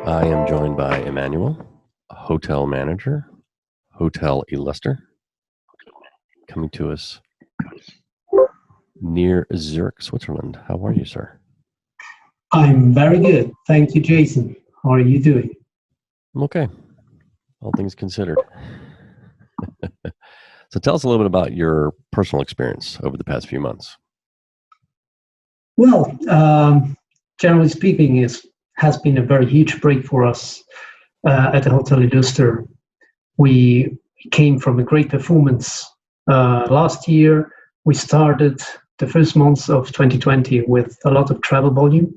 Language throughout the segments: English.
I am joined by Emanuele, a hotel manager, hotel illuster, coming to us near Zurich, Switzerland. How are you, sir? I'm very good. Thank you, Jason. How are you doing? I'm okay, all things considered. So tell us a little bit about your personal experience over the past few months. Well, generally speaking, it has been a very huge break for us at the Hotel Illuster. We came from a great performance last year. We started the first months of 2020 with a lot of travel volume,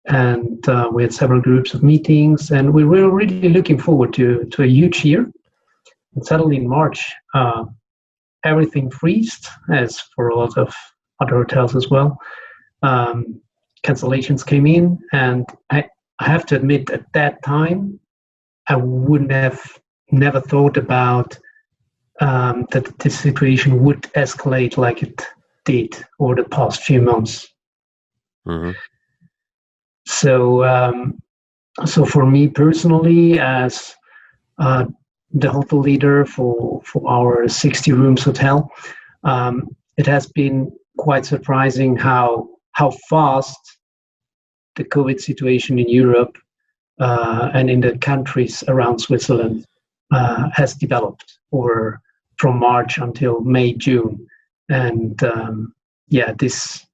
and we had several groups of meetings, and we were really looking forward to a huge year. And suddenly in March, everything freezed, as for a lot of other hotels as well. Cancellations came in, and I have to admit, at that time, I wouldn't have never thought about that the situation would escalate like it did over the past few months. Mm-hmm. So for me personally, as the hotel leader for our 60 rooms hotel, it has been quite surprising how fast the COVID situation in Europe and in the countries around Switzerland has developed from March until May, June. And this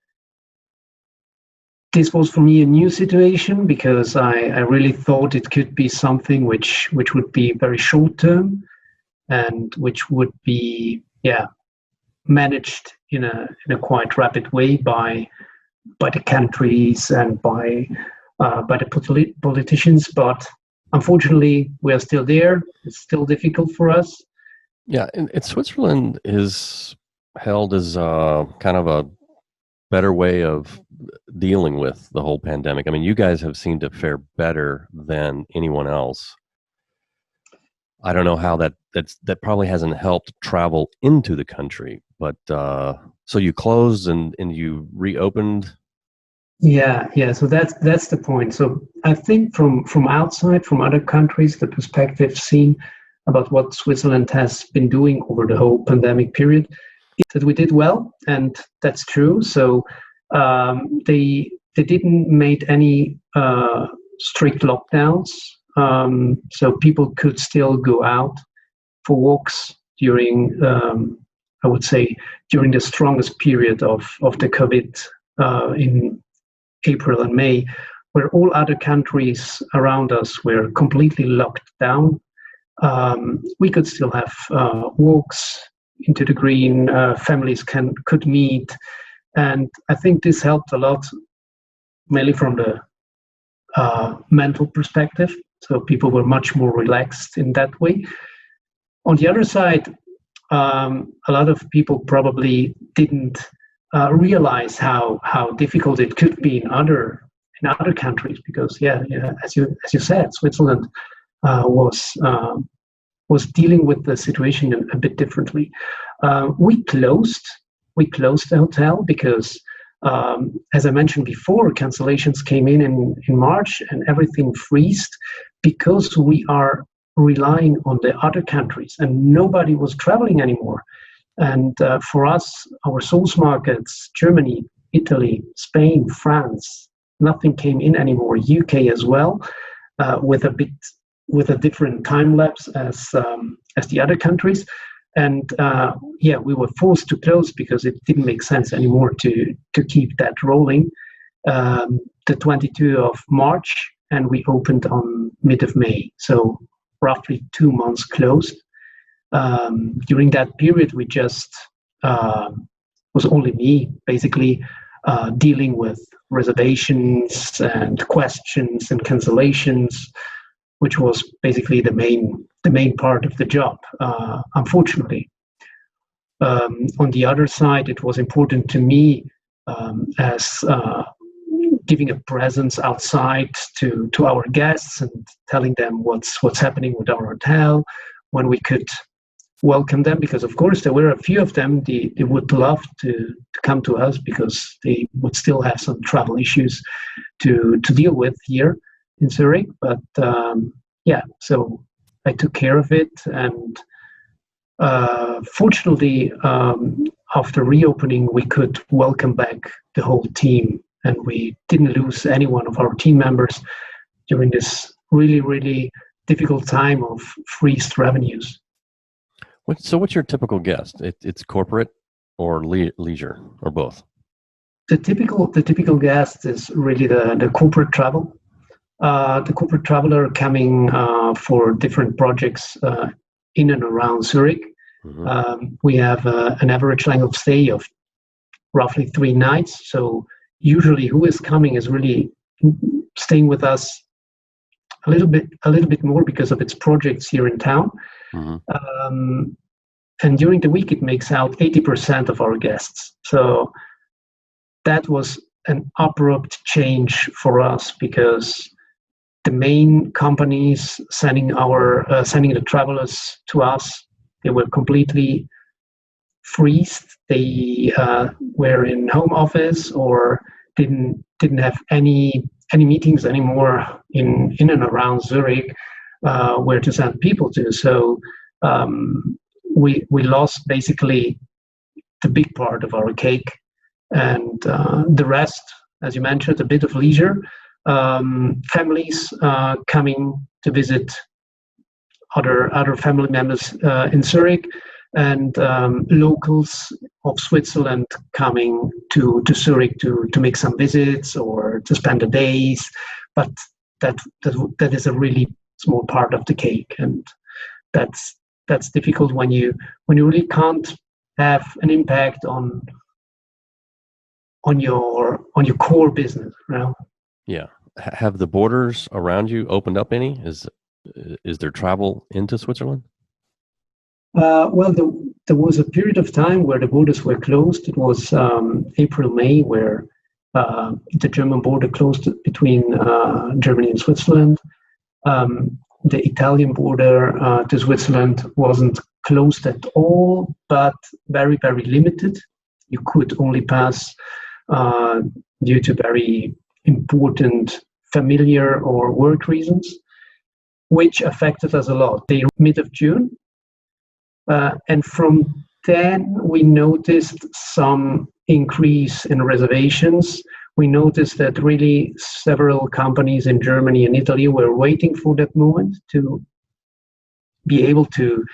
was for me a new situation, because I really thought it could be something which would be very short term and which would be managed in a quite rapid way by the countries and by the politicians. But unfortunately, we are still there. It's still difficult for us. Yeah, and Switzerland is held as kind of a better way of dealing with the whole pandemic. I mean, you guys have seemed to fare better than anyone else. I don't know how that probably hasn't helped travel into the country, but so you closed and you reopened. Yeah. So that's the point. So I think from outside, from other countries, the perspective seen about what Switzerland has been doing over the whole pandemic period, that we did well, and that's true. So they didn't make any strict lockdowns, so people could still go out for walks during, I would say, during the strongest period of the COVID in April and May, where all other countries around us were completely locked down. We could still have walks into the green, families could meet, and I think this helped a lot, mainly from the mental perspective. So people were much more relaxed in that way. On the other side, a lot of people probably didn't realize how difficult it could be in other countries, because as you said, Switzerland was dealing with the situation a bit differently. We closed the hotel because, as I mentioned before, cancellations came in March, and everything freezed, because we are relying on the other countries and nobody was traveling anymore. And for us, our source markets, Germany, Italy, Spain, France, nothing came in anymore. UK as well, with a different time lapse as the other countries. And we were forced to close because it didn't make sense anymore to keep that rolling. The 22nd of March, and we opened on mid of May. So roughly 2 months closed. During that period, we just was only me basically dealing with reservations and questions and cancellations, which was basically the main part of the job, unfortunately. On the other side, it was important to me as giving a presence outside to our guests and telling them what's happening with our hotel, when we could welcome them, because of course there were a few of them, they would love to come to us because they would still have some travel issues to deal with here. in Zurich, but yeah, so I took care of it, and fortunately, after reopening, we could welcome back the whole team, and we didn't lose any one of our team members during this really, really difficult time of freezed revenues. So what's your typical guest? It's corporate or leisure or both? The typical guest is really the corporate travel. The corporate traveler coming for different projects in and around Zurich. Mm-hmm. We have an average length of stay of roughly 3 nights. So usually who is coming is really staying with us a little bit more because of its projects here in town. Mm-hmm. And during the week, it makes out 80% of our guests. So that was an abrupt change for us, because the main companies sending the travelers to us, they were completely freezed. They were in home office or didn't have any meetings anymore in and around Zurich where to send people to. So we lost basically the big part of our cake, and the rest, as you mentioned, a bit of leisure. Families coming to visit other family members in Zurich, and locals of Switzerland coming to Zurich to make some visits or to spend the days. But that is a really small part of the cake, and that's difficult when you really can't have an impact on your core business, right? Yeah. Have the borders around you opened up any? Is there travel into Switzerland? Well, there was a period of time where the borders were closed. It was April, May, where the German border closed between Germany and Switzerland. The Italian border to Switzerland wasn't closed at all, but very, very limited. You could only pass due to very important familiar or work reasons, which affected us a lot. The mid of June, and from then we noticed some increase in reservations. We noticed that really several companies in Germany and Italy were waiting for that moment to be able to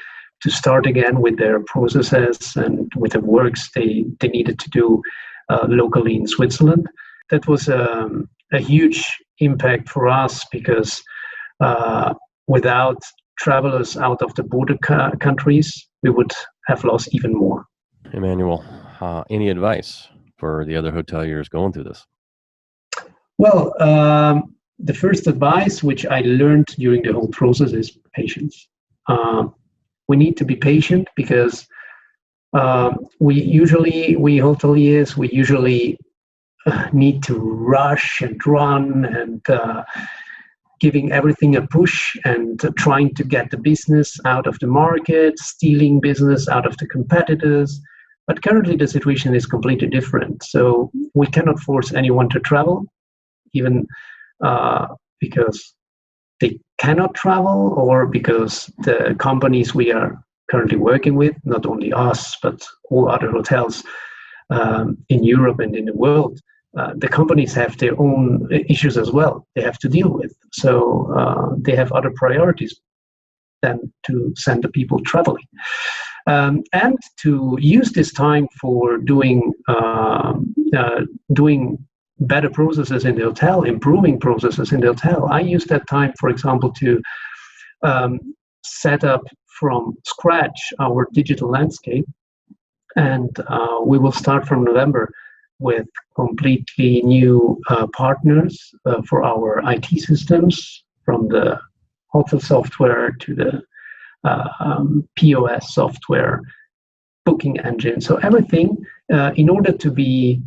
start again with their processes and with the works they needed to do locally in Switzerland. That was a huge impact for us, because without travelers out of the border countries, we would have lost even more. Emanuele, any advice for the other hoteliers going through this? Well, the first advice, which I learned during the whole process, is patience. We need to be patient, because we hoteliers, we usually need to rush and run and giving everything a push and trying to get the business out of the market, stealing business out of the competitors. But currently the situation is completely different. So we cannot force anyone to travel, even because they cannot travel, or because the companies we are currently working with, not only us, but all other hotels in Europe and in the world, the companies have their own issues as well they have to deal with. So they have other priorities than to send the people traveling. And to use this time for doing better processes in the hotel, improving processes in the hotel. I use that time, for example, to set up from scratch our digital landscape. And we will start from November with completely new partners for our IT systems, from the hotel software to the POS software, booking engine. So everything in order to be,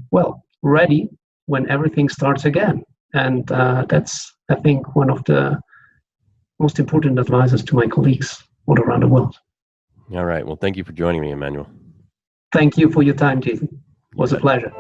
ready when everything starts again. And that's, I think, one of the most important advices to my colleagues all around the world. All right. Well, thank you for joining me, Emanuele. Thank you for your time, Jason. It was a pleasure.